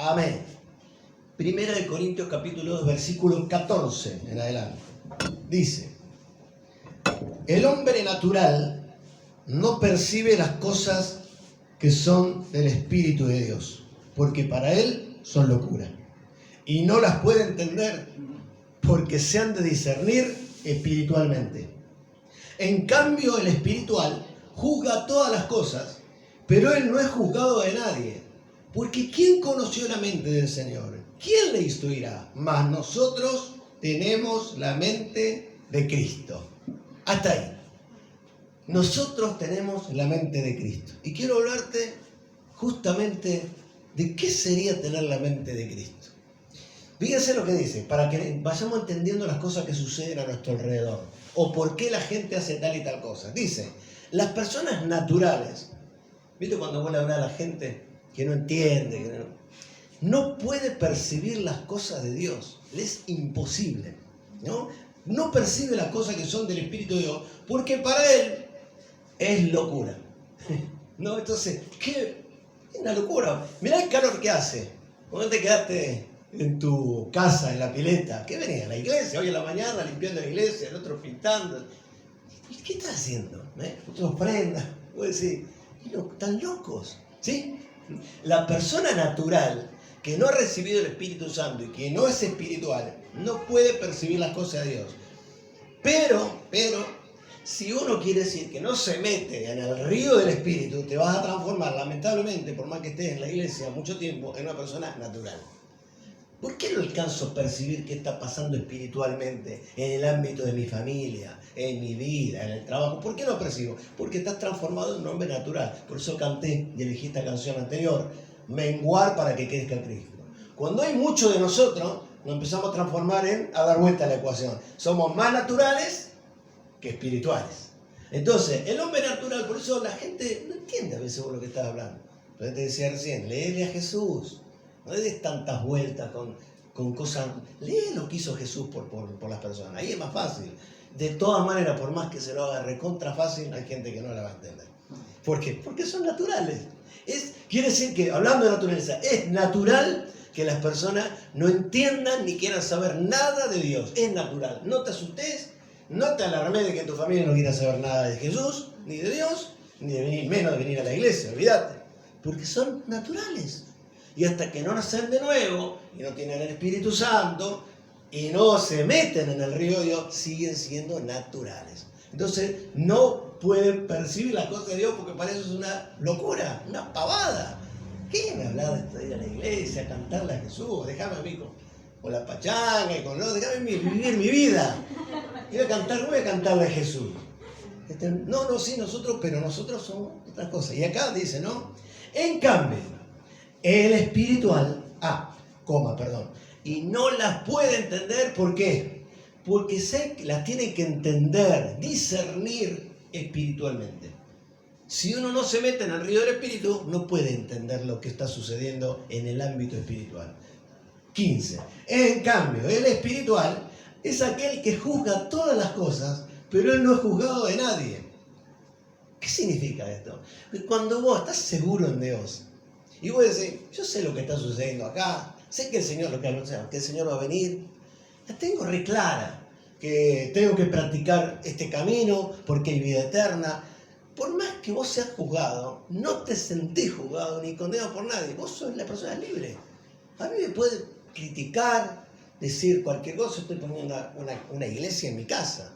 Amén. Primera de Corintios capítulo 2, versículo 14 en adelante. Dice: el hombre natural no percibe las cosas que son del Espíritu de Dios, porque para él son locura, y no las puede entender, porque se han de discernir espiritualmente. En cambio, el espiritual juzga todas las cosas, pero él no es juzgado de nadie, porque ¿quién conoció la mente del Señor? ¿Quién le instruirá? Mas nosotros tenemos la mente de Cristo. Hasta ahí. Nosotros tenemos la mente de Cristo. Y quiero hablarte justamente de qué sería tener la mente de Cristo. Fíjense lo que dice, para que vayamos entendiendo las cosas que suceden a nuestro alrededor, o por qué la gente hace tal y tal cosa. Dice, las personas naturales, ¿viste cuando vos le hablas a la gente que no entiende, que no puede percibir las cosas de Dios? Le es imposible, ¿no? No percibe las cosas que son del Espíritu de Dios, porque para él es locura. ¿No? Entonces, ¿qué? Es una locura. Mirá el calor que hace. Cuando te quedaste en tu casa, en la pileta, ¿qué venía? A la iglesia, hoy en la mañana limpiando la iglesia, el otro pintando. ¿Qué estás haciendo? Otro ofrenda. Vos decís, están locos, ¿sí? La persona natural que no ha recibido el Espíritu Santo y que no es espiritual, no puede percibir las cosas de Dios. Pero, si uno quiere decir que no se mete en el río del Espíritu, te vas a transformar, lamentablemente, por más que estés en la iglesia mucho tiempo, en una persona natural. ¿Por qué no alcanzo a percibir qué está pasando espiritualmente en el ámbito de mi familia, en mi vida, en el trabajo? ¿Por qué no percibo? Porque estás transformado en un hombre natural. Por eso canté y elegí esta canción anterior, menguar para que crezca Cristo. Cuando hay mucho de nosotros, nos empezamos a transformar a dar vuelta a la ecuación. Somos más naturales que espirituales. Entonces, el hombre natural, por eso la gente no entiende a veces por lo que estás hablando. Pero te decía recién, léele a Jesús. No le des tantas vueltas con cosas. Lee lo que hizo Jesús por las personas. Ahí es más fácil. De todas maneras, por más que se lo haga recontra fácil, hay gente que no la va a entender. ¿Por qué? Porque son naturales. Quiere decir que, hablando de naturaleza, es natural que las personas no entiendan ni quieran saber nada de Dios. Es natural. No te asustes, no te alarmes de que tu familia no quiera saber nada de Jesús, ni de Dios, ni de venir, menos de venir a la iglesia, olvídate. Porque son naturales. Y hasta que no nacen de nuevo, y no tienen el Espíritu Santo, y no se meten en el río de Dios, siguen siendo naturales. Entonces, no pueden percibir las cosas de Dios porque para eso es una locura, una pavada. ¿Qué me hablas de ir a la iglesia, cantarle a Jesús? Déjame a mí con la pachanga y con lo, déjame vivir mi vida. Voy a cantarle a Jesús. Sí, pero nosotros somos otras cosas. Y acá dice, ¿no? En cambio, el espiritual, y no las puede entender, ¿por qué? Porque las tiene que entender, discernir espiritualmente. Si uno no se mete en el río del Espíritu, no puede entender lo que está sucediendo en el ámbito espiritual. 15. En cambio, el espiritual es aquel que juzga todas las cosas, pero él no es juzgado de nadie. ¿Qué significa esto? Que cuando vos estás seguro en Dios, y vos decís, yo sé lo que está sucediendo acá, sé que el Señor, que el Señor va a venir, la tengo re clara, que tengo que practicar este camino porque hay vida eterna. Por más que vos seas juzgado, no te sentís juzgado ni condenado por nadie. Vos sos la persona libre. A mí me puede criticar, decir cualquier cosa. Estoy poniendo una iglesia en mi casa.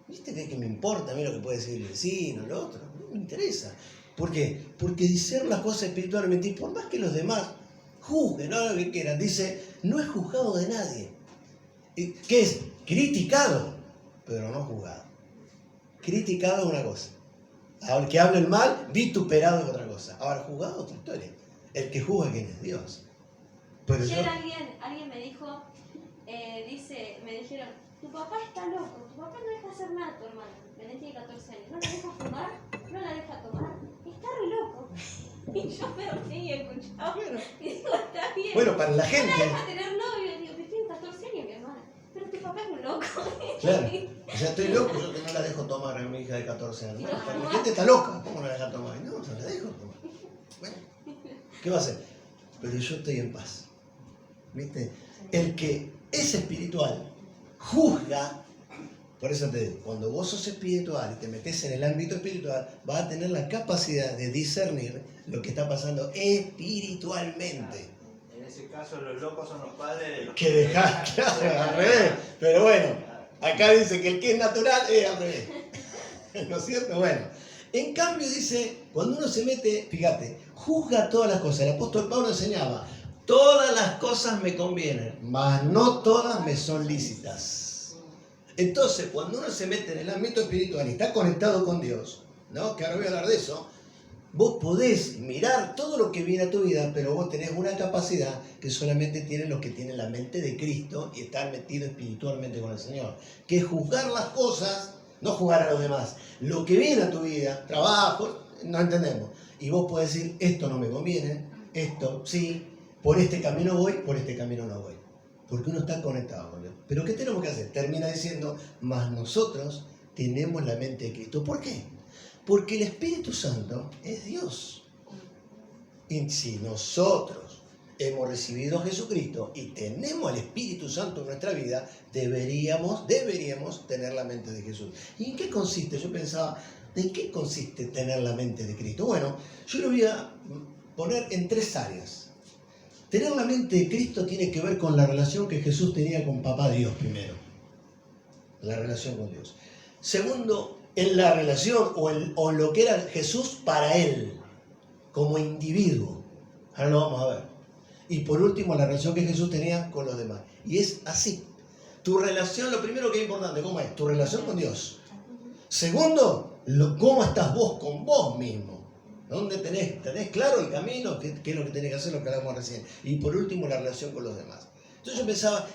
¿Viste que me importa a mí lo que puede decir el vecino, lo otro? No me interesa. ¿Por qué? Porque discern las cosas espiritualmente. Y por más que los demás juzguen, no lo que quieran, dice, no es juzgado de nadie. ¿Qué es? Criticado, pero no juzgado. Criticado es una cosa. Al que habla el mal, vituperado es otra cosa. Ahora, juzgado es otra historia. El que juzga, ¿quién es? Dios. Pero ayer alguien me dijo, me dijeron, tu papá está loco, tu papá no deja hacer nada a tu hermana. Belén tiene 14 años, no la deja fumar, no la deja tomar, está re loco. Y yo me reí y escuchaba. Y digo, está bien. Bueno, para la gente. No la deja tener novio, digo, que tiene 14 años mi hermana. Pero tu papá es un loco. Claro. O sea, estoy loco, yo que no la dejo tomar a mi hija de 14 años. La gente está loca, ¿cómo no la deja tomar? No la dejo tomar. Bueno, ¿qué va a hacer? pero yo estoy en paz. ¿Viste? El que es espiritual juzga. Por eso te digo, cuando vos sos espiritual y te metes en el ámbito espiritual, vas a tener la capacidad de discernir lo que está pasando espiritualmente. En ese caso, los locos son los padres de los Que dejás, claro, al revés. Pero bueno, acá dice que el que es natural es al revés. ¿No es cierto? Bueno, en cambio dice, cuando uno se mete, fíjate, juzga todas las cosas. El apóstol Pablo enseñaba, todas las cosas me convienen, mas no todas me son lícitas. Entonces, cuando uno se mete en el ámbito espiritual y está conectado con Dios, ¿no? Que ahora voy a hablar de eso, vos podés mirar todo lo que viene a tu vida, pero vos tenés una capacidad que solamente tienen los que tienen la mente de Cristo y están metidos espiritualmente con el Señor, que es juzgar las cosas, no juzgar a los demás. Lo que viene a tu vida, trabajo, no entendemos. Y vos podés decir, esto no me conviene, esto sí, por este camino voy, por este camino no voy. Porque uno está conectado con Dios. ¿Pero qué tenemos que hacer? Termina diciendo, mas nosotros tenemos la mente de Cristo. ¿Por qué? Porque el Espíritu Santo es Dios. Y si nosotros hemos recibido a Jesucristo y tenemos al Espíritu Santo en nuestra vida, deberíamos tener la mente de Jesús. ¿Y en qué consiste? Yo pensaba, ¿en qué consiste tener la mente de Cristo? Bueno, yo lo voy a poner en 3 áreas. Tener la mente de Cristo tiene que ver con la relación que Jesús tenía con Papá Dios primero. La relación con Dios. Segundo, en la relación o lo que era Jesús para él, como individuo. Ahora lo vamos a ver. Y por último, la relación que Jesús tenía con los demás. Y es así. Tu relación, lo primero que es importante, ¿cómo es? Tu relación con Dios. Segundo, cómo estás vos con vos mismo. ¿Dónde tenés claro el camino? ¿Qué es lo que tenés que hacer? Lo que hablamos recién. Y por último, la relación con los demás. Entonces yo pensaba,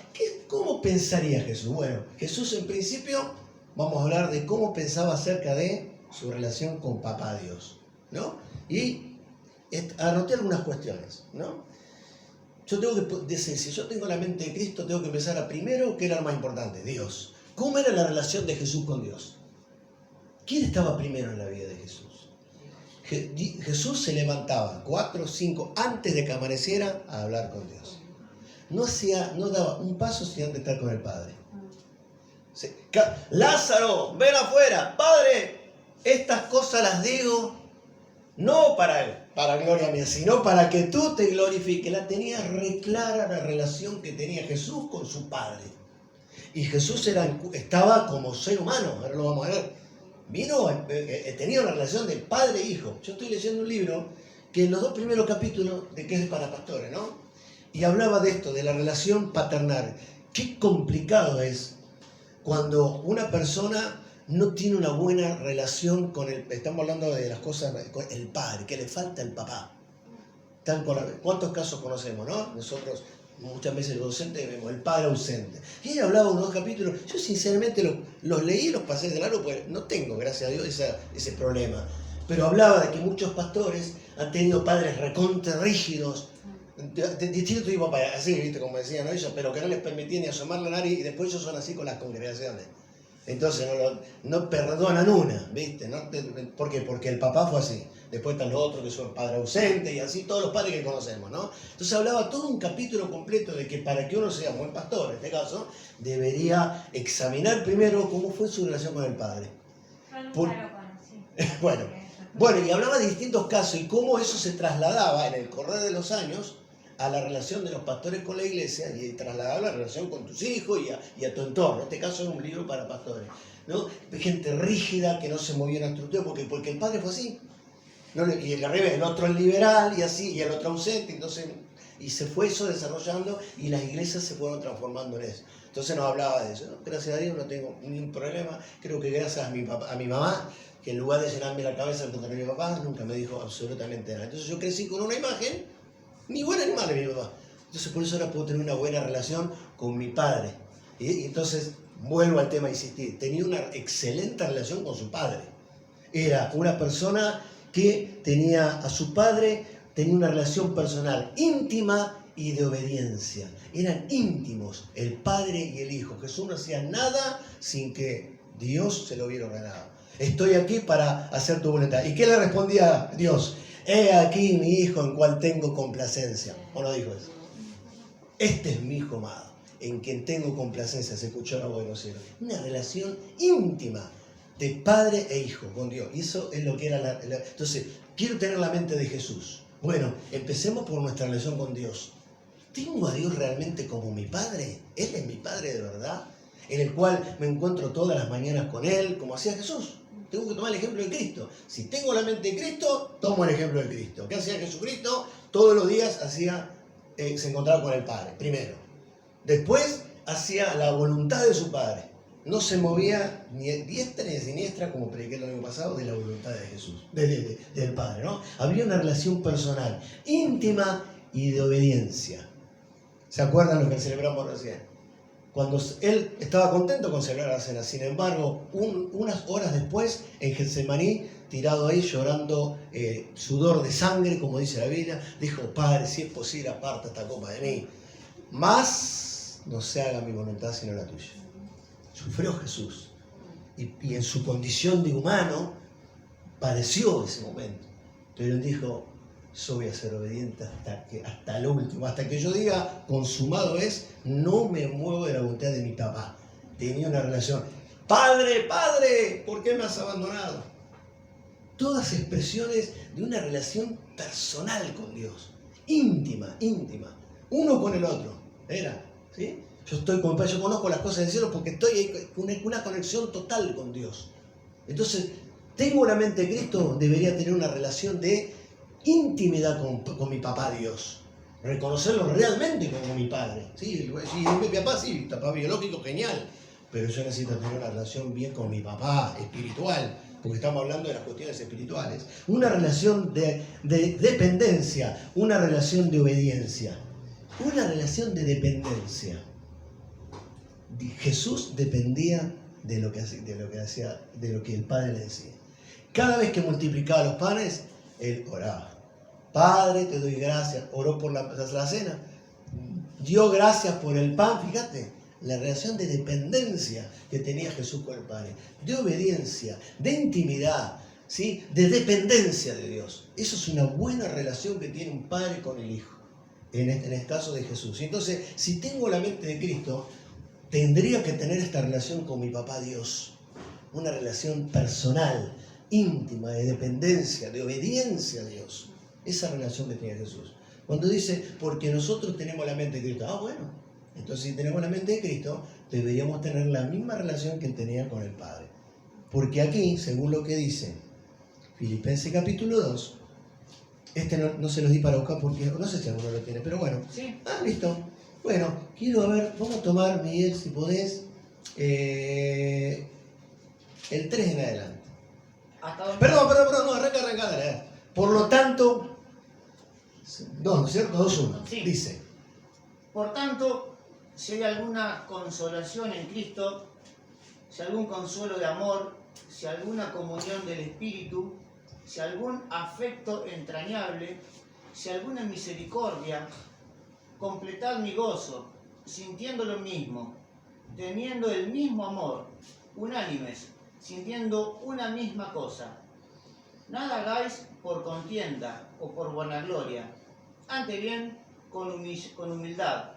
¿cómo pensaría Jesús? Bueno, Jesús en principio, vamos a hablar de cómo pensaba acerca de su relación con Papá Dios, ¿no? Y anoté algunas cuestiones, ¿no? Yo tengo que decir, si yo tengo la mente de Cristo, tengo que empezar a primero, ¿qué era lo más importante? Dios. ¿Cómo era la relación de Jesús con Dios? ¿Quién estaba primero en la vida de Jesús? Jesús se levantaba 4 o 5 antes de que amaneciera a hablar con Dios. No daba un paso sin antes estar con el Padre. Lázaro, ven afuera. Padre, estas cosas las digo no para gloria mía, sino para que tú te glorifiques. La tenía reclara la relación que tenía Jesús con su Padre. Y Jesús estaba como ser humano, ahora lo vamos a ver. Tenía una relación de padre e hijo. Yo estoy leyendo un libro que en los 2 primeros capítulos, de que es para pastores, ¿no? Y hablaba de esto, de la relación paternal. Qué complicado es cuando una persona no tiene una buena relación con estamos hablando de las cosas, con el padre, que le falta el papá. ¿Cuántos casos conocemos, no? Nosotros muchas veces los docentes vemos el padre ausente. Y él hablaba unos 2 capítulos, yo sinceramente los leí y los pasé de largo, porque no tengo, gracias a Dios, ese problema. Pero hablaba de que muchos pastores han tenido padres recontra rígidos, de distinto tipo, así, ¿viste? Como decían, ¿no? Ellos, pero que no les permitían ni asomar la nariz, y después ellos son así con las congregaciones. Entonces no perdonan una, ¿viste? ¿No? ¿Por qué? Porque el papá fue así. Después están los otros que son padre ausente y así todos los padres que conocemos, ¿no? Entonces hablaba todo un capítulo completo de que para que uno sea buen pastor, en este caso, debería examinar primero cómo fue su relación con el padre. Bueno, y hablaba de distintos casos y cómo eso se trasladaba en el correr de los años a la relación de los pastores con la iglesia y trasladaba la relación con tus hijos y a tu entorno. En este caso es un libro para pastores, ¿no? Gente rígida que no se movía en la estructura porque el padre fue así. ¿No? Y al revés, el otro es liberal y así, y el otro ausente, entonces, y se fue eso desarrollando y las iglesias se fueron transformando en eso. Entonces nos hablaba de eso, ¿no? Gracias a Dios no tengo ningún problema, creo que gracias a mi mamá, que en lugar de llenarme la cabeza en contra de mi papá, nunca me dijo absolutamente nada. Entonces yo crecí con una imagen, ni buena ni mala, mi papá. Entonces por eso ahora puedo tener una buena relación con mi padre. Y entonces vuelvo al tema, insistir, tenía una excelente relación con su padre. Era una persona que tenía a su padre, tenía una relación personal íntima y de obediencia. Eran íntimos, el padre y el hijo. Jesús no hacía nada sin que Dios se lo hubiera ordenado. Estoy aquí para hacer tu voluntad. ¿Y qué le respondía Dios? He aquí mi hijo en cual tengo complacencia. ¿O no dijo eso? Este es mi hijo amado, en quien tengo complacencia. Se escuchó la voz de los cielos. Una relación íntima de padre e hijo con Dios. Y eso es lo que era Entonces, quiero tener la mente de Jesús. Bueno, empecemos por nuestra relación con Dios. ¿Tengo a Dios realmente como mi padre? ¿Él es mi padre de verdad? En el cual me encuentro todas las mañanas con Él, como hacía Jesús. Tengo que tomar el ejemplo de Cristo. Si tengo la mente de Cristo, tomo el ejemplo de Cristo. ¿Qué hacía Jesucristo? Todos los días se encontraba con el Padre, primero. Después hacía la voluntad de su Padre. No se movía ni diestra ni siniestra, como prediqué el año pasado, de la voluntad de Jesús, del Padre, ¿no? Había una relación personal, íntima y de obediencia. ¿Se acuerdan lo que celebramos recién? Cuando él estaba contento con celebrar la cena, sin embargo, unas horas después, en Getsemaní, tirado ahí, llorando sudor de sangre, como dice la Biblia, dijo: Padre, si es posible, aparta esta copa de mí. Mas no se haga mi voluntad sino la tuya. Sufrió Jesús. Y en su condición de humano, padeció ese momento. Pero él dijo: yo voy a ser obediente hasta lo último, hasta que yo diga consumado es, no me muevo de la voluntad de mi papá. Tenía una relación: Padre, Padre, ¿por qué me has abandonado? Todas expresiones de una relación personal con Dios, íntima, uno con el otro, ¿sí? Yo conozco las cosas del cielo porque estoy con una conexión total con Dios. Entonces, tengo la mente de Cristo, debería tener una relación de intimidad con mi papá Dios, reconocerlo realmente como mi padre. Sí, mi papá sí, papá biológico, genial, pero yo necesito tener una relación bien con mi papá espiritual, porque estamos hablando de las cuestiones espirituales. Una relación de dependencia, una relación de obediencia, una relación de dependencia. Jesús dependía de lo que el Padre le decía. Cada vez que multiplicaba los panes, él oraba: Padre, te doy gracias. Oró por la cena, dio gracias por el pan. Fíjate, la relación de dependencia que tenía Jesús con el Padre, de obediencia, de intimidad, ¿sí? De dependencia de Dios. Eso es una buena relación que tiene un padre con el hijo, en el caso de Jesús. Y entonces, si tengo la mente de Cristo, tendría que tener esta relación con mi papá Dios, una relación personal, íntima, de dependencia, de obediencia a Dios. Esa relación que tenía Jesús. Cuando dice, porque nosotros tenemos la mente de Cristo, bueno, entonces si tenemos la mente de Cristo, deberíamos tener la misma relación que él tenía con el Padre. Porque aquí, según lo que dice Filipenses capítulo 2, no se los di para buscar porque no sé si alguno lo tiene, pero bueno. Sí. Listo. Bueno, vamos a tomar, Miguel, si podés, el 3 en adelante. Perdón, no, arranca, dale. Por lo tanto, ¿no es cierto? 2-1. Sí. Dice: Por tanto, si hay alguna consolación en Cristo, si algún consuelo de amor, si alguna comunión del Espíritu, si algún afecto entrañable, si alguna misericordia, completad mi gozo, sintiendo lo mismo, teniendo el mismo amor, unánimes, sintiendo una misma cosa. Nada hagáis por contienda o por vanagloria, antes bien con humildad,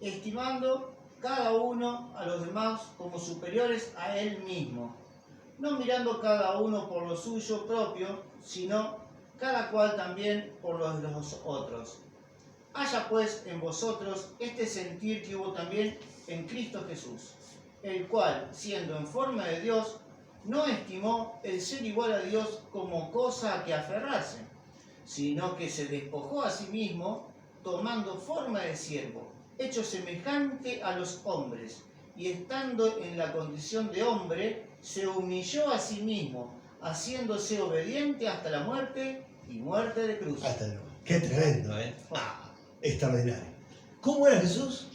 estimando cada uno a los demás como superiores a él mismo, no mirando cada uno por lo suyo propio, sino cada cual también por los de los otros. Haya pues en vosotros este sentir que hubo también en Cristo Jesús, el cual, siendo en forma de Dios, no estimó el ser igual a Dios como cosa a que aferrarse, sino que se despojó a sí mismo, tomando forma de siervo, hecho semejante a los hombres, y estando en la condición de hombre, se humilló a sí mismo, haciéndose obediente hasta la muerte y muerte de cruz. Hasta luego. Qué tremendo, ¿eh? Extraordinario. ¿Cómo era Jesús?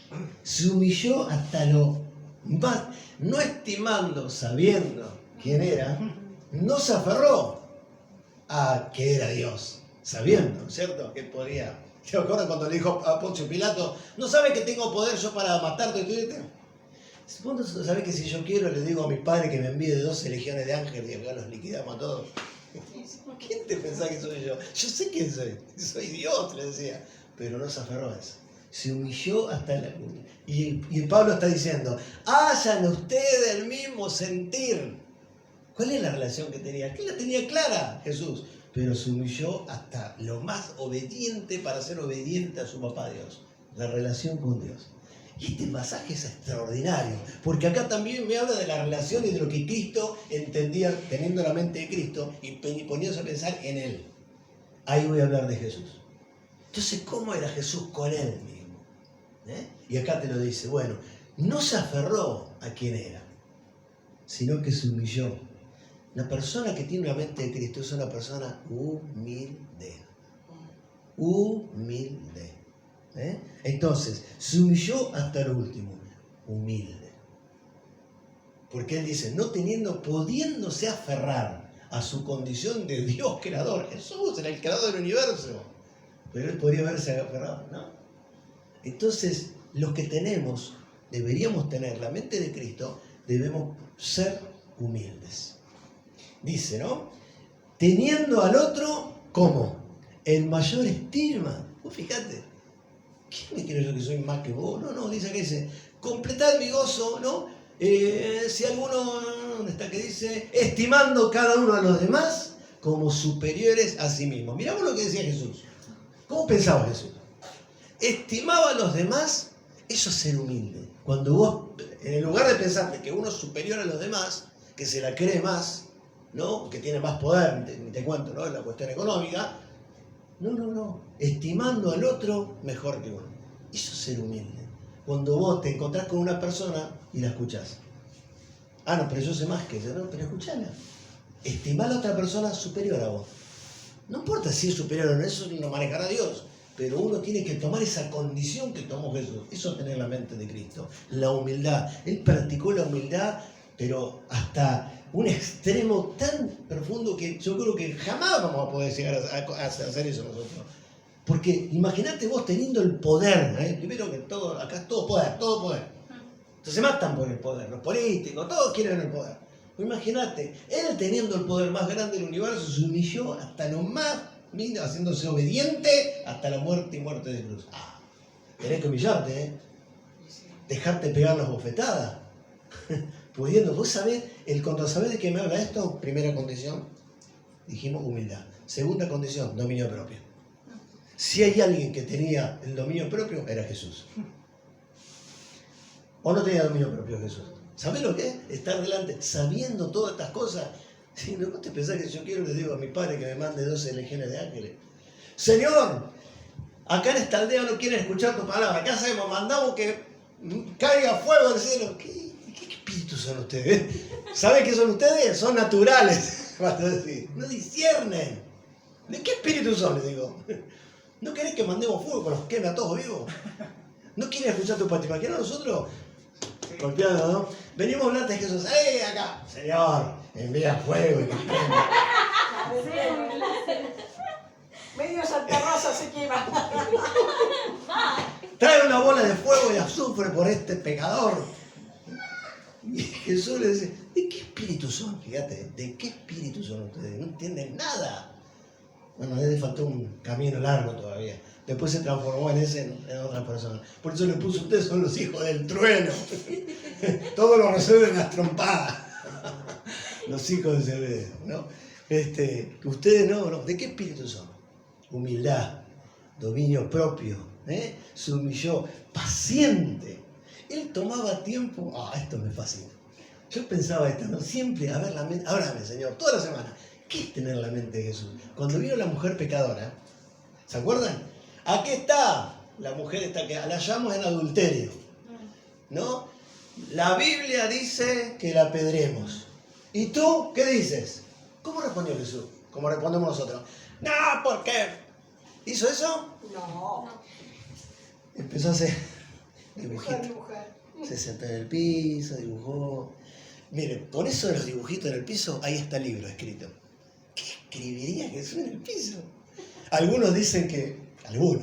Se humilló hasta lo más, no estimando, sabiendo quién era, no se aferró a que era Dios, sabiendo, ¿cierto? Que podía. ¿Te acuerdas cuando le dijo a Poncio Pilato: ¿no sabes que tengo poder yo para matarte? ¿Vos no sabés que si yo quiero le digo a mi padre que me envíe de 12 legiones de ángeles y acá los liquidamos a todos? ¿quién te pensás que soy yo? Yo sé quién soy Dios, le decía. Pero no se aferró a eso. Se humilló hasta la... Y Pablo está diciendo, hayan ustedes el mismo sentir. ¿Cuál es la relación que tenía? Que la tenía clara Jesús, pero se humilló hasta lo más obediente para ser obediente a su papá Dios. La relación con Dios. Y este pasaje es extraordinario, porque acá también me habla de la relación y de lo que Cristo entendía teniendo la mente de Cristo y poniéndose a pensar en Él. Ahí voy a hablar de Jesús. Entonces, ¿cómo era Jesús con Él mismo? Y acá te lo dice, bueno, no se aferró a quien era, sino que se humilló. La persona que tiene la mente de Cristo es una persona humilde. Humilde. Entonces, se humilló hasta lo último. Humilde. Porque él dice, no pudiéndose aferrar a su condición de Dios creador. Jesús era el creador del universo. Pero él podría haberse aferrado, ¿no? Entonces, los que deberíamos tener la mente de Cristo, debemos ser humildes. Dice, ¿no? Teniendo al otro, ¿cómo? En mayor estima. Vos fíjate, ¿quién me creo yo que soy más que vos? No, dice que dice, completad mi gozo, ¿no? Si alguno, ¿dónde está que dice? Estimando cada uno a los demás como superiores a sí mismos. Mirá lo que decía Jesús. ¿Cómo pensaba Jesús? Estimaba a los demás, eso es ser humilde. Cuando vos, en el lugar de pensar que uno es superior a los demás, que se la cree más, ¿no? Que tiene más poder, te cuento, ¿no? En la cuestión económica. No. Estimando al otro mejor que uno. Eso es ser humilde. Cuando vos te encontrás con una persona y la escuchás. No, pero yo sé más que ella. No, pero escuchala. Estimar a la otra persona superior a vos. No importa si es superior o no, eso lo manejará Dios. Pero uno tiene que tomar esa condición que tomó Jesús. Eso es tener la mente de Cristo. La humildad. Él practicó la humildad, pero hasta un extremo tan profundo que yo creo que jamás vamos a poder llegar a hacer eso nosotros. Porque imagínate vos teniendo el poder, primero que todo, acá es todo poder. Entonces se matan por el poder, los políticos, todos quieren el poder. Pues imagínate, él teniendo el poder más grande del universo se humilló hasta lo más mínimo, haciéndose obediente hasta la muerte y muerte de cruz. Tenés que humillarte, dejarte pegar las bofetadas. Pudiendo, vos sabés, ¿sabés de qué me habla esto? Primera condición, dijimos humildad. Segunda condición, dominio propio. Si hay alguien que tenía el dominio propio, era Jesús. ¿O no tenía dominio propio Jesús? ¿Sabés lo que es? Estar delante, sabiendo todas estas cosas. Si no te pensás que yo quiero, le digo a mi padre que me mande 12 legiones de ángeles. Señor, acá en esta aldea no quieren escuchar tu palabra. ¿Qué hacemos? Mandamos que caiga fuego del cielo. ¿Qué espíritus son ustedes? ¿Saben qué son ustedes? Son naturales. No disciernen. ¿De qué espíritus son? Les digo. ¿No querés que mandemos fuego con los queme a todos vivos? ¿No quieren escuchar tu patria? ¿Qué no nosotros? Golpeando, ¿no? Venimos a hablar de Jesús. Acá! Señor, envía fuego y que prenda. Medio Santa Rosa se quema. Trae una bola de fuego y azufre por este pecador. Y Jesús le dice, ¿de qué espíritu son? Fíjate, ¿de qué espíritu son ustedes? No entienden nada. Bueno, a él le faltó un camino largo todavía. Después se transformó en otra persona. Por eso le puso, ustedes son los hijos del trueno. Todos lo resuelven las trompadas. Los hijos de Zebedeo, ¿no? Ustedes no. ¿De qué espíritu son? Humildad, dominio propio, se humilló, paciente. Él tomaba tiempo. Esto me fascina. Yo pensaba esto, ¿no? Siempre, háblame, Señor, toda la semana. ¿Qué es tener la mente de Jesús? Cuando vino la mujer pecadora, ¿se acuerdan? Aquí está la mujer esta que la hallamos en adulterio, ¿no? La Biblia dice que la apedremos. ¿Y tú qué dices? ¿Cómo respondió Jesús? ¿Cómo respondemos nosotros? No, ¿por qué? ¿Hizo eso? No. Empezó a hacer dibujitos. Dibujar. Se sentó en el piso, dibujó. Miren, con eso de los dibujitos en el piso, ahí está el libro escrito. ¿Qué escribiría Jesús en el piso? Algunos dicen que,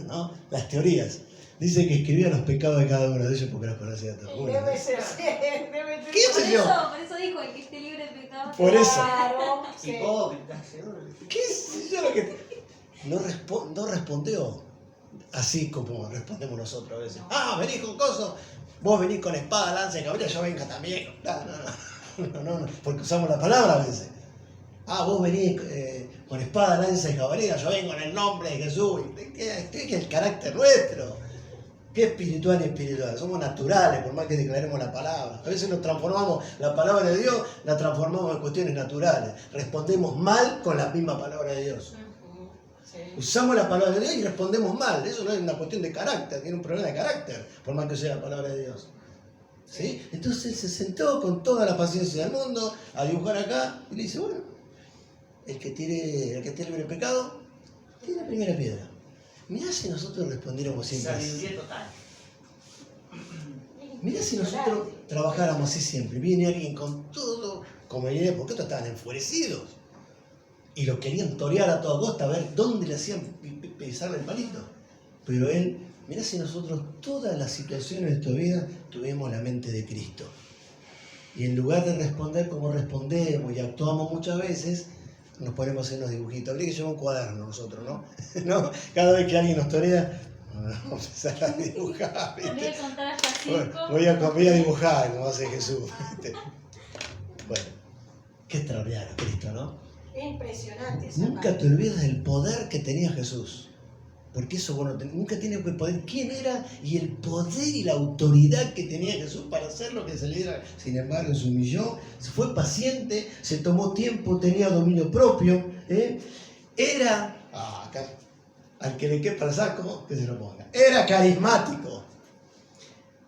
¿no? Las teorías. Dice que escribía los pecados de cada uno de ellos porque los conocía todos. Y Bueno, debe ser, sí, debe ser. ¿Qué sé yo? Por eso dijo el que esté libre de pecado. Por eso. Claro, sí. Hipócrita, seguro. ¿Qué sé yo lo que.? No respondió así como respondemos nosotros a veces. Ah, venís con coso, vos venís con espada, lanza y caballo, yo vengo también. No, porque usamos la palabra a veces. Ah, vos venís con espada, lanza y caballería, yo vengo en el nombre de Jesús. Este es el carácter nuestro. ¿Qué espiritual y espiritual? Somos naturales, por más que declaremos la palabra. A veces nos transformamos, la palabra de Dios la transformamos en cuestiones naturales. Respondemos mal con la misma palabra de Dios. Ujú, sí. Usamos la palabra de Dios y respondemos mal. Eso no es una cuestión de carácter, tiene un problema de carácter, por más que sea la palabra de Dios. ¿Sí? Entonces se sentó con toda la paciencia del mundo a dibujar acá y le dice, bueno, el que esté libre de pecado, tiene la primera piedra. Mirá si nosotros respondiéramos siempre así. Sabiduría total. Mirá si nosotros trabajáramos así siempre. Viene alguien con todo, como diría, porque estos estaban enfurecidos. Y lo querían torear a toda costa, a ver dónde le hacían pisarle el palito. Pero él, mirá si nosotros todas las situaciones de nuestra vida tuvimos la mente de Cristo. Y en lugar de responder como respondemos y actuamos muchas veces, nos ponemos a hacer unos dibujitos. Habría que llevar un cuaderno nosotros, ¿no? ¿No? Cada vez que alguien nos torea, vamos a empezar a dibujar, Voy ¿viste? a contar hasta 5. Voy a dibujar, como hace Jesús. ¿Viste? Bueno, qué extraordinario Cristo, ¿no? Es impresionante esa Nunca parte. te olvides del poder que tenía Jesús. Porque eso, bueno, nunca tiene que poder. ¿Quién era? Y el poder y la autoridad que tenía Jesús para hacer lo que se le diera. Sin embargo, se humilló, fue paciente, se tomó tiempo, tenía dominio propio. Era, acá, al que le quepa el saco, que se lo ponga. Era carismático.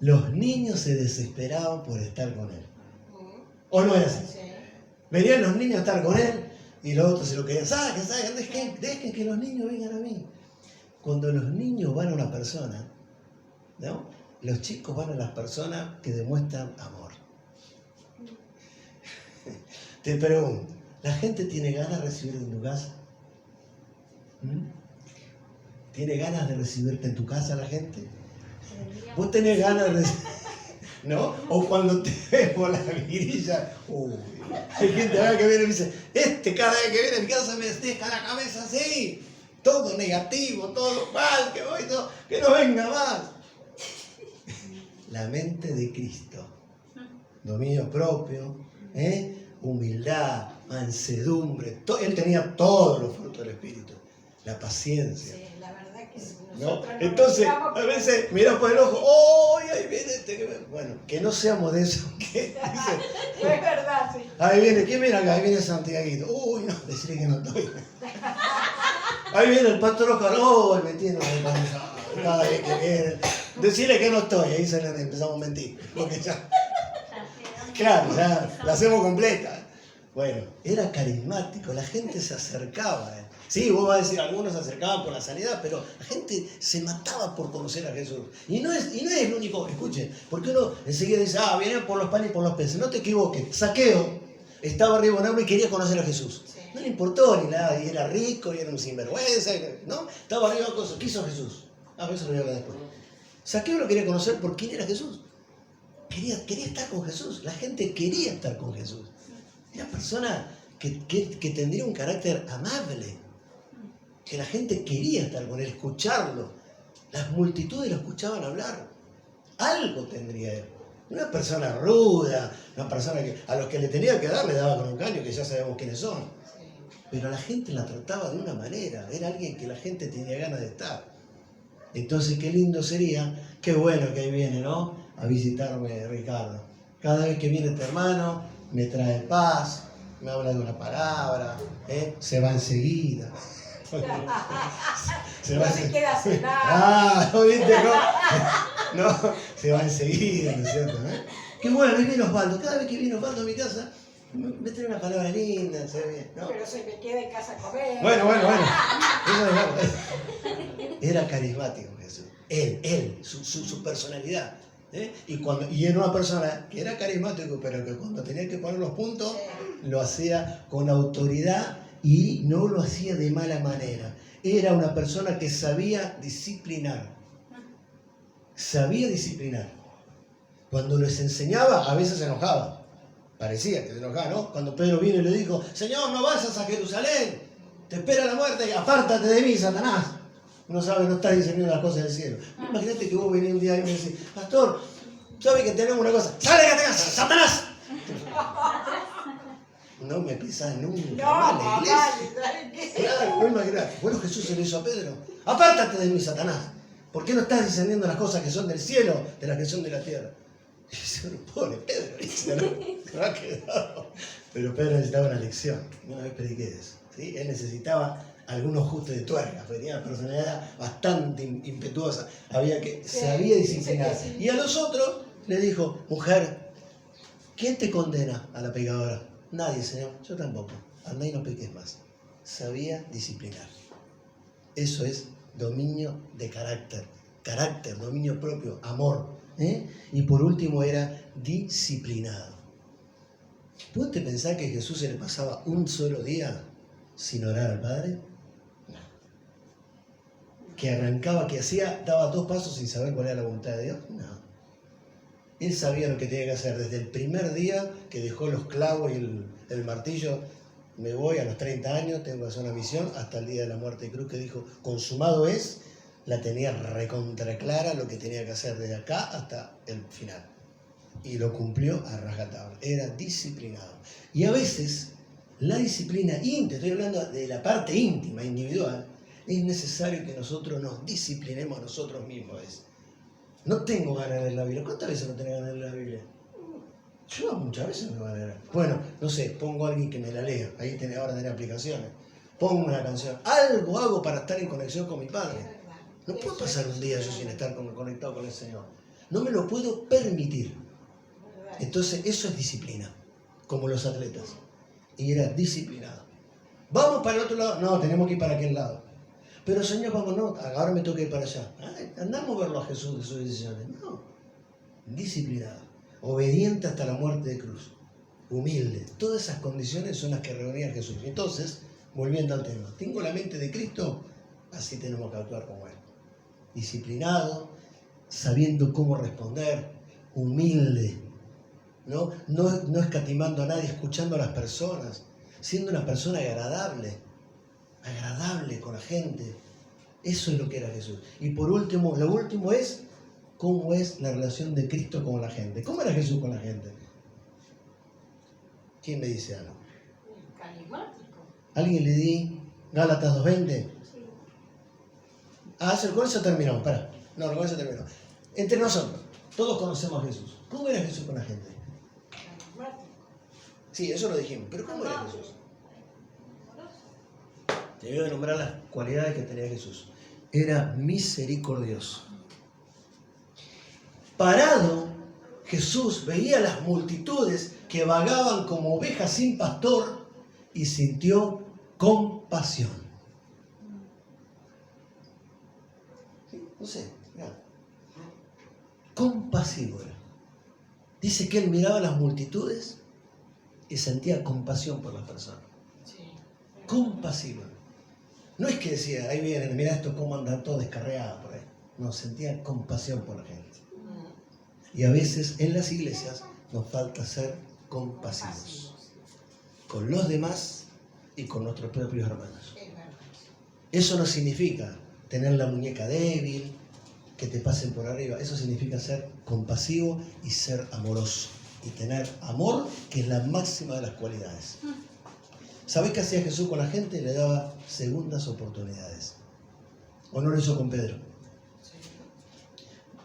Los niños se desesperaban por estar con él. Ujú, ¿O no era así? sí. Venían los niños a estar con él y los otros se lo querían. Saquen, dejen que los niños vengan a mí. Cuando los niños van a una persona, ¿no? Los chicos van a las personas que demuestran amor. Te pregunto, ¿la gente tiene ganas de recibirte en tu casa? ¿Mm? ¿Tiene ganas de recibirte en tu casa la gente? ¿Vos tenés ganas de recibir? ¿No? O cuando te ves por la grilla, uy, hay gente acá que viene y me dice, cada vez que viene a mi casa me deja la cabeza así, todo negativo, todo mal, que voy, que no venga más. La mente de Cristo, dominio propio, humildad, mansedumbre, él tenía todos los frutos del Espíritu, la paciencia. Sí, la verdad que sí. ¿No? Nosotros nos Entonces, fijamos a que- veces mirás por el ojo, ¡oh! Ahí viene este. Bueno, que no seamos de eso. Que dice, Es verdad, sí. ahí viene, ¿quién viene acá? Ahí viene Santiaguito. Uy, no, decirle que no estoy. Ahí viene el pastor Oscar, oh, metiendo cada vez que viene. Decirle que no estoy, ahí se le empezamos a mentir. Porque ya, claro, ya la hacemos completa. Bueno, era carismático, la gente se acercaba a él. Sí, vos vas a decir, algunos se acercaban por la sanidad, pero la gente se mataba por conocer a Jesús. Y no es el único, escuchen, porque uno enseguida dice, vienen por los panes y por los peces. No te equivoques, Zaqueo estaba arriba de un árbol y quería conocer a Jesús. Sí. No le importó ni nada, y era rico, y era un sinvergüenza, ¿no? Estaba arriba de cosas, quiso a Jesús. Eso lo voy a hablar después. Zaqueo lo quería conocer por quién era Jesús. Quería estar con Jesús, la gente quería estar con Jesús. Era persona que tendría un carácter amable, que la gente quería estar con él, escucharlo. Las multitudes lo escuchaban hablar. Algo tendría él. Una persona ruda, una persona que a los que le tenía que dar le daba con un caño, que ya sabemos quiénes son. Sí. Pero la gente la trataba de una manera, era alguien que la gente tenía ganas de estar. Entonces qué lindo sería, qué bueno que ahí viene, ¿no? A visitarme Ricardo. Cada vez que viene este hermano, me trae paz, me habla de una palabra, se va enseguida. No se queda a cenar. ¿No viste? No, se va enseguida, ¿no es cierto? Qué bueno, ahí viene Osvaldo. Cada vez que viene Osvaldo a mi casa, me trae una palabra linda, se ve bien, ¿no? Pero se me queda en casa a comer. Bueno. Era carismático Jesús. Él, su personalidad. Y era una persona que era carismático, pero que cuando tenía que poner los puntos, lo hacía con autoridad y no lo hacía de mala manera. Era una persona que sabía disciplinar. sabía disciplinar. Cuando les enseñaba, a veces se enojaba. Parecía que se enojaba, ¿no? Cuando Pedro vino y le dijo, Señor, no vayas a Jerusalén, te espera la muerte, apártate de mí, Satanás. Uno sabe, no está discerniendo las cosas del cielo. Imagínate que vos venís un día y me decís, pastor, ¿sabes que tenemos una cosa? ¡Sale de casa, Satanás! No me pisás nunca más la iglesia. Claro, imagínate. Bueno, Jesús se lo hizo a Pedro. Apártate de mí, Satanás. ¿Por qué no estás discerniendo las cosas que son del cielo de las que son de la tierra? Y dice, pobre Pedro, dice, ¿no? Se ha quedado. Pero Pedro necesitaba una lección. Una vez prediqué de eso. ¿Sí? Él necesitaba algunos ajustes de tuerca. Tenía una personalidad bastante impetuosa. Sabía disciplinar. Y a los otros le dijo, mujer, ¿quién te condena a la pecadora? Nadie, Señor. Yo tampoco. Andá y no peques más. Sabía disciplinar. Eso es dominio de carácter. Carácter, dominio propio, amor. Y por último era disciplinado. ¿Vos te pensás que a Jesús se le pasaba un solo día sin orar al Padre? No. Que arrancaba, que hacía, daba 2 pasos sin saber cuál era la voluntad de Dios. No. Él sabía lo que tenía que hacer desde el primer día que dejó los clavos y el martillo. Me voy a los 30 años, tengo que hacer una misión, hasta el día de la muerte de cruz, que dijo, consumado es. La tenía recontra clara lo que tenía que hacer desde acá hasta el final. Y lo cumplió a rajatabla. Era disciplinado. Y a veces la disciplina íntima, estoy hablando de la parte íntima, individual, es necesario que nosotros nos disciplinemos a nosotros mismos. No tengo ganas de leer la Biblia. ¿Cuántas veces no tenés ganas de leer la Biblia? Yo muchas veces me voy a leer. Bueno, no sé, pongo a alguien que me la lea. Ahí ahora tenés aplicaciones. Pongo una canción. Algo hago para estar en conexión con mi Padre. No puedo pasar un día yo sin estar conectado con el Señor. No me lo puedo permitir. Entonces eso es disciplina, como los atletas. Y era disciplinado. ¿Vamos para el otro lado? No, tenemos que ir para aquel lado. Pero Señor, vamos, no, ahora me toca ir para allá. Andamos a verlo a Jesús de sus decisiones. No, disciplinado. Obediente hasta la muerte de cruz. Humilde. Todas esas condiciones son las que reunía Jesús. Entonces, volviendo al tema. Tengo la mente de Cristo, así tenemos que actuar como Él. Disciplinado, sabiendo cómo responder, humilde, no escatimando a nadie, escuchando a las personas, siendo una persona agradable con la gente. Eso es lo que era Jesús. Y por último, lo último es cómo es la relación de Cristo con la gente. ¿Cómo era Jesús con la gente? ¿Quién me dice algo? Carismático. ¿Alguien le di Gálatas 2:20? Con eso terminó, pará. No, con eso terminó. Entre nosotros, todos conocemos a Jesús. ¿Cómo era Jesús con la gente? Carismático. Sí, eso lo dijimos, pero ¿cómo era Jesús? Te voy a nombrar las cualidades que tenía Jesús. Era misericordioso. Parado, Jesús veía las multitudes que vagaban como ovejas sin pastor y sintió compasión. No sé, mira. Compasivo era. Dice que él miraba las multitudes y sentía compasión por las personas. Compasivo. No es que decía, ahí vienen, mira esto cómo andan todos descarriados por ahí. No, sentía compasión por la gente. Y a veces en las iglesias nos falta ser compasivos. Con los demás y con nuestros propios hermanos. Eso no significa tener la muñeca débil, que te pasen por arriba. Eso significa ser compasivo y ser amoroso. Y tener amor, que es la máxima de las cualidades. ¿Sabés qué hacía Jesús con la gente? Le daba segundas oportunidades. ¿O no lo hizo con Pedro?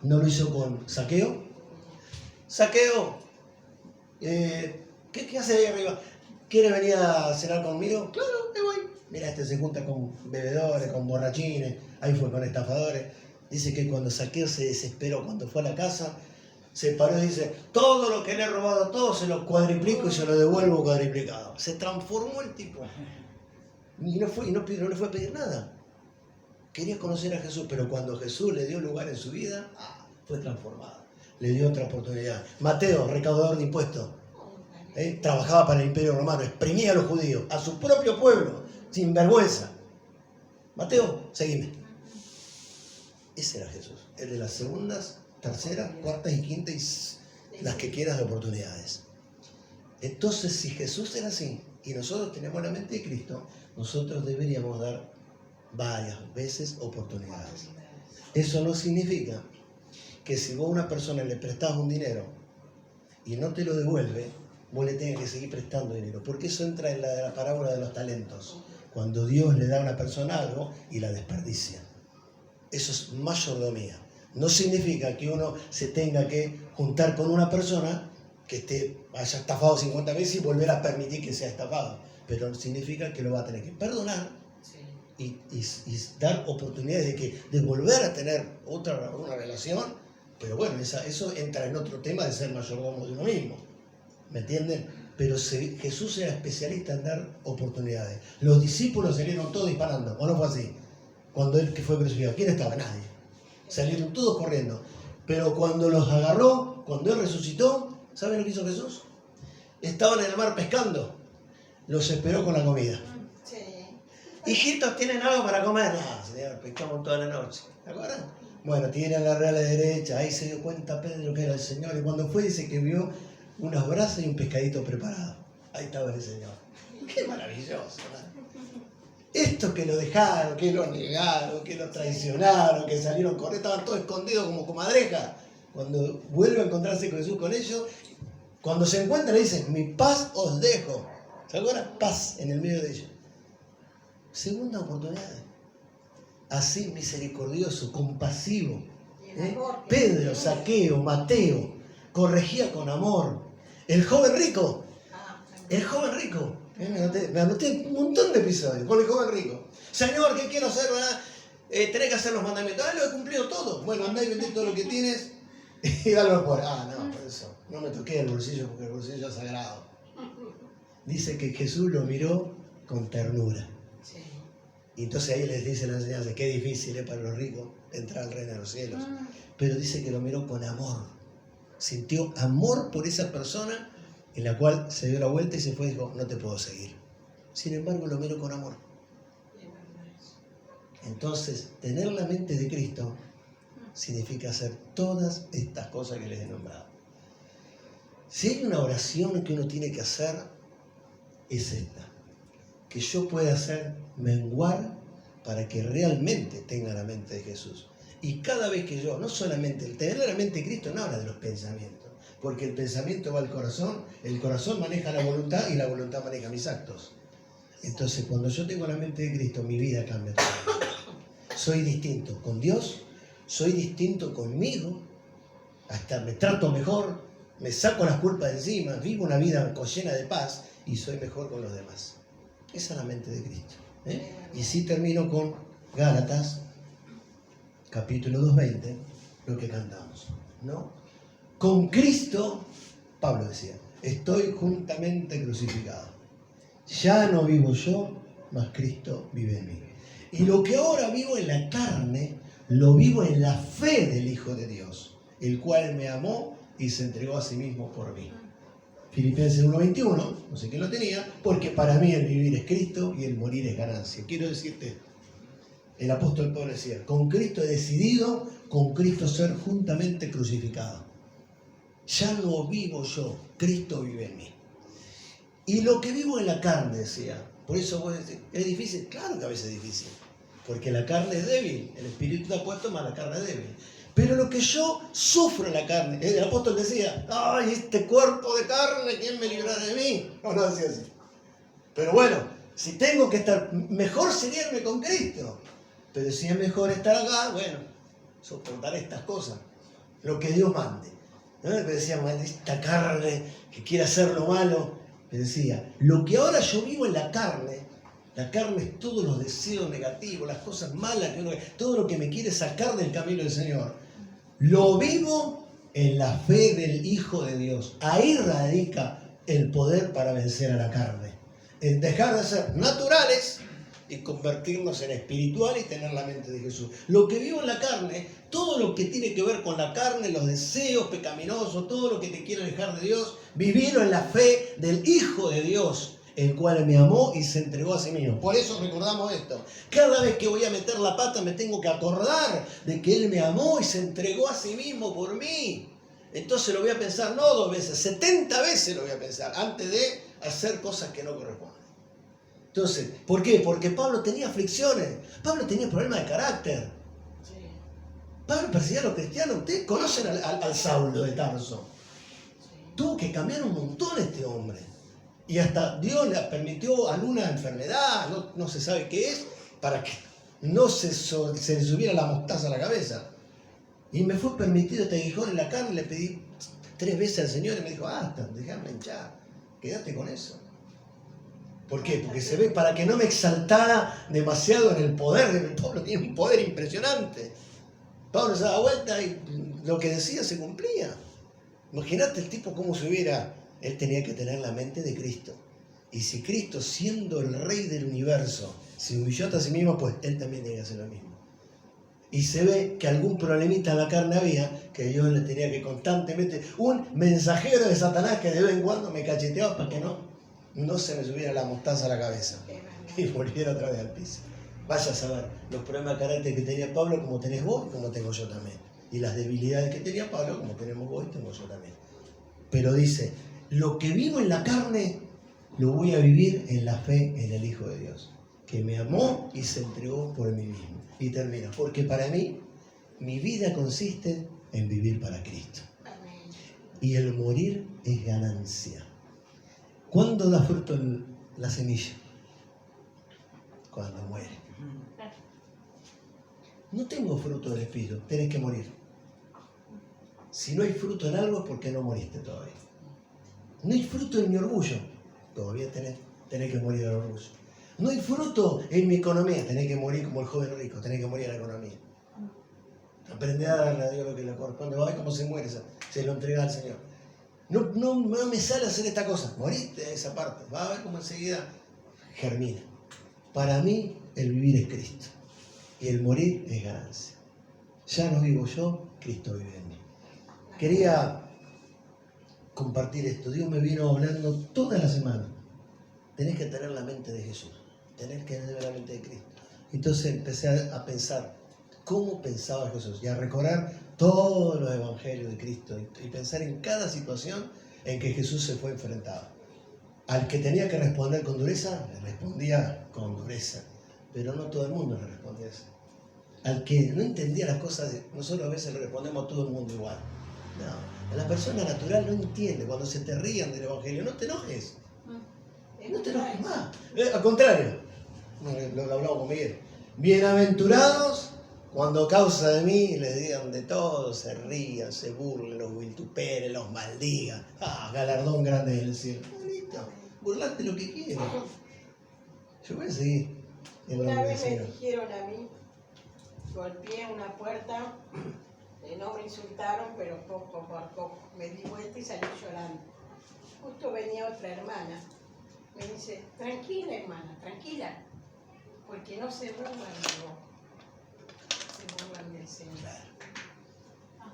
¿No lo hizo con Zaqueo? Zaqueo, ¿qué hace ahí arriba? ¿Quiere venir a cenar conmigo? Claro, me voy. Mira, este se junta con bebedores, con borrachines, ahí fue con estafadores. Dice que cuando Zaqueo se desesperó, cuando fue a la casa, se paró y dice, todo lo que le he robado a todos se lo cuadriplico y se lo devuelvo cuadriplicado. Se transformó el tipo. Y no le fue a pedir nada. Quería conocer a Jesús, pero cuando Jesús le dio lugar en su vida, fue transformado. Le dio otra oportunidad. Mateo, recaudador de impuestos, trabajaba para el Imperio Romano, exprimía a los judíos, a su propio pueblo, sin vergüenza. Mateo, seguime. Ese era Jesús, el de las segundas tercera, cuarta y quinta y las que quieras de oportunidades. Entonces, si Jesús era así y nosotros tenemos la mente de Cristo, nosotros deberíamos dar varias veces oportunidades. Eso no significa que si vos a una persona le prestás un dinero y no te lo devuelve, vos le tengas que seguir prestando dinero, porque eso entra en la parábola de los talentos, cuando Dios le da a una persona algo y la desperdicia. Eso es mayordomía. No significa que uno se tenga que juntar con una persona que haya estafado 50 veces y volver a permitir que sea estafado, pero significa que lo va a tener que perdonar y dar oportunidades de volver a tener una relación, pero bueno, eso entra en otro tema de ser mayordomo de uno mismo, ¿me entienden? Pero Jesús era especialista en dar oportunidades. Los discípulos salieron todos disparando, ¿o no fue así? Cuando él fue crucificado, ¿quién estaba? Nadie. Salieron todos corriendo, pero cuando los agarró, cuando él resucitó, ¿saben lo que hizo Jesús? Estaban en el mar pescando, los esperó con la comida. Hijitos, ¿tienen algo para comer? No, señor, pescamos toda la noche. ¿De acuerdo? Bueno, tienen la real derecha. Ahí se dio cuenta Pedro que era el Señor. Y cuando fue, dice que vio unas brasas y un pescadito preparado. Ahí estaba el Señor. ¡Qué maravilloso! ¿no? Estos que lo dejaron, que lo negaron, que lo traicionaron, que salieron corriendo, estaban todos escondidos como comadreja. Cuando vuelve a encontrarse con Jesús, con ellos, cuando se encuentran, le dicen: mi paz os dejo. ¿Se acuerdan? Paz en el medio de ellos. Segunda oportunidad. Así misericordioso, compasivo. Pedro, Zaqueo, Mateo, corregía con amor. El joven rico. Me anoté un montón de episodios con el joven rico. Señor, ¿qué quiero hacer? Tenés que hacer los mandamientos. Lo he cumplido todo. Bueno, andá y vendé todo lo que tienes y dale a los pobres. No, por eso. No me toqué el bolsillo porque el bolsillo es sagrado. Dice que Jesús lo miró con ternura. Y entonces ahí les dice la enseñanza, qué difícil es para los ricos entrar al reino de los cielos. Pero dice que lo miró con amor. Sintió amor por esa persona en la cual se dio la vuelta y se fue y dijo: no te puedo seguir. Sin embargo, lo miró con amor. Entonces, tener la mente de Cristo significa hacer todas estas cosas que les he nombrado. Si hay una oración que uno tiene que hacer, es esta: que yo pueda hacer menguar para que realmente tenga la mente de Jesús. Y cada vez que yo, no solamente el tener la mente de Cristo no habla de los pensamientos, porque el pensamiento va al corazón, el corazón maneja la voluntad y la voluntad maneja mis actos. Entonces, cuando yo tengo la mente de Cristo, mi vida cambia totalmente. Soy distinto con Dios, soy distinto conmigo, hasta me trato mejor, me saco las culpas de encima, vivo una vida llena de paz y soy mejor con los demás. Esa es la mente de Cristo. Y así termino con Gálatas, capítulo 2:20, lo que cantamos, ¿no? Con Cristo, Pablo decía, estoy juntamente crucificado. Ya no vivo yo, mas Cristo vive en mí. Y lo que ahora vivo en la carne, lo vivo en la fe del Hijo de Dios, el cual me amó y se entregó a sí mismo por mí. Filipenses 1:21, no sé quién lo tenía, porque para mí el vivir es Cristo y el morir es ganancia. Quiero decirte, el apóstol Pablo decía, con Cristo he decidido, con Cristo ser juntamente crucificado. Ya no vivo yo, Cristo vive en mí. Y lo que vivo en la carne, decía, por eso vos decís, ¿es difícil? Claro que a veces es difícil, porque la carne es débil, el espíritu está puesto, más la carne es débil. Pero lo que yo sufro en la carne, el apóstol decía, ¡ay, este cuerpo de carne, quién me librará de mí! No decía así. Pero bueno, si tengo que estar, mejor sería irme con Cristo. Pero si es mejor estar acá, bueno, soportar estas cosas, lo que Dios mande. ¿No? Me decía, esta carne que quiere hacer lo malo, me decía, lo que ahora yo vivo en la carne es todos los deseos negativos, las cosas malas, todo lo que me quiere sacar del camino del Señor. Lo vivo en la fe del Hijo de Dios. Ahí radica el poder para vencer a la carne. En dejar de ser naturales y convertirnos en espiritual y tener la mente de Jesús. Lo que vivo en la carne, todo lo que tiene que ver con la carne, los deseos pecaminosos, todo lo que te quiere alejar de Dios, vivirlo en la fe del Hijo de Dios, el cual me amó y se entregó a sí mismo. Por eso recordamos esto. Cada vez que voy a meter la pata me tengo que acordar de que Él me amó y se entregó a sí mismo por mí. Entonces lo voy a pensar no 2 veces, 70 veces lo voy a pensar antes de hacer cosas que no corresponden. Entonces, ¿por qué? Porque Pablo tenía aflicciones, Pablo tenía problemas de carácter. Sí. Pablo perseguía a los cristianos. Ustedes conocen al Saulo de Tarso. Sí. Tuvo que cambiar un montón este hombre. Y hasta Dios le permitió alguna enfermedad, no se sabe qué es, para que no se le subiera la mostaza a la cabeza. Y me fue permitido este aguijón en la carne, le pedí 3 veces al Señor y me dijo, basta, déjame hinchar, quédate con eso. ¿Por qué? Porque se ve para que no me exaltara demasiado en el poder. Pablo tiene un poder impresionante. Pablo se daba vuelta y lo que decía se cumplía. Imagínate el tipo cómo se hubiera. Él tenía que tener la mente de Cristo. Y si Cristo, siendo el rey del universo, se humilló hasta sí mismo, pues él también tenía que hacer lo mismo. Y se ve que algún problemita en la carne había, que Dios le tenía que constantemente, un mensajero de Satanás que de vez en cuando me cacheteaba para que no se me subiera la mostaza a la cabeza y volviera otra vez al piso. Vaya a saber los problemas de carácter que tenía Pablo, como tenés vos y como tengo yo también. Y las debilidades que tenía Pablo, como tenemos vos y tengo yo también. Pero dice, lo que vivo en la carne, lo voy a vivir en la fe en el Hijo de Dios, que me amó y se entregó por mí mismo. Y termina, porque para mí, mi vida consiste en vivir para Cristo. Amén. Y el morir es ganancia. ¿Cuándo da fruto la semilla? Cuando muere. No tengo fruto del Espíritu, tenés que morir. Si no hay fruto en algo es porque no moriste todavía. No hay fruto en mi orgullo, todavía tenés que morir al orgullo. No hay fruto en mi economía, tenés que morir como el joven rico, tenés que morir a la economía. Aprende a darle a Dios lo que le corresponde, va a ver cómo se muere, se lo entrega al Señor. No me sale hacer esta cosa, moriste en esa parte, va a ver cómo enseguida germina. Para mí el vivir es Cristo y el morir es ganancia. Ya no vivo yo, Cristo vive en mí. Quería compartir esto. Dios me vino hablando toda la semana. Tenés que tener la mente de Jesús, tenés que tener la mente de Cristo. Entonces empecé a pensar cómo pensaba Jesús y a recorrer todos los evangelios de Cristo y pensar en cada situación en que Jesús se fue enfrentado. Al que tenía que responder con dureza, le respondía con dureza, pero no todo el mundo le respondía así. Al que no entendía las cosas, nosotros a veces le respondemos a todo el mundo igual. No, la persona natural no entiende. Cuando se te rían del evangelio, no te enojes. No te enojes más. Al contrario, lo que hablamos con Miguel. Bienaventurados cuando a causa de mí les digan de todo, se rían, se burlen, los vituperen, los maldigan. Galardón grande del cielo. Listo, burlate lo que quieras. Yo voy a seguir. Una vez me dijeron a mí, golpeé una puerta, no me insultaron, pero poco por poco. Me di vuelta y salí llorando. Justo venía otra hermana. Me dice, tranquila hermana, tranquila, porque no se burlan de vos, se burlan del Señor. Claro.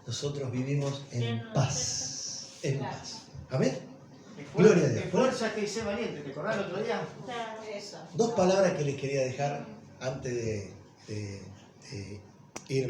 Nosotros vivimos en paz. En paz. Amén. Gloria a Dios. Esfuérzate y sé valiente, ¿te acordás el otro día? Eso. 2 palabras que les quería dejar antes de irme.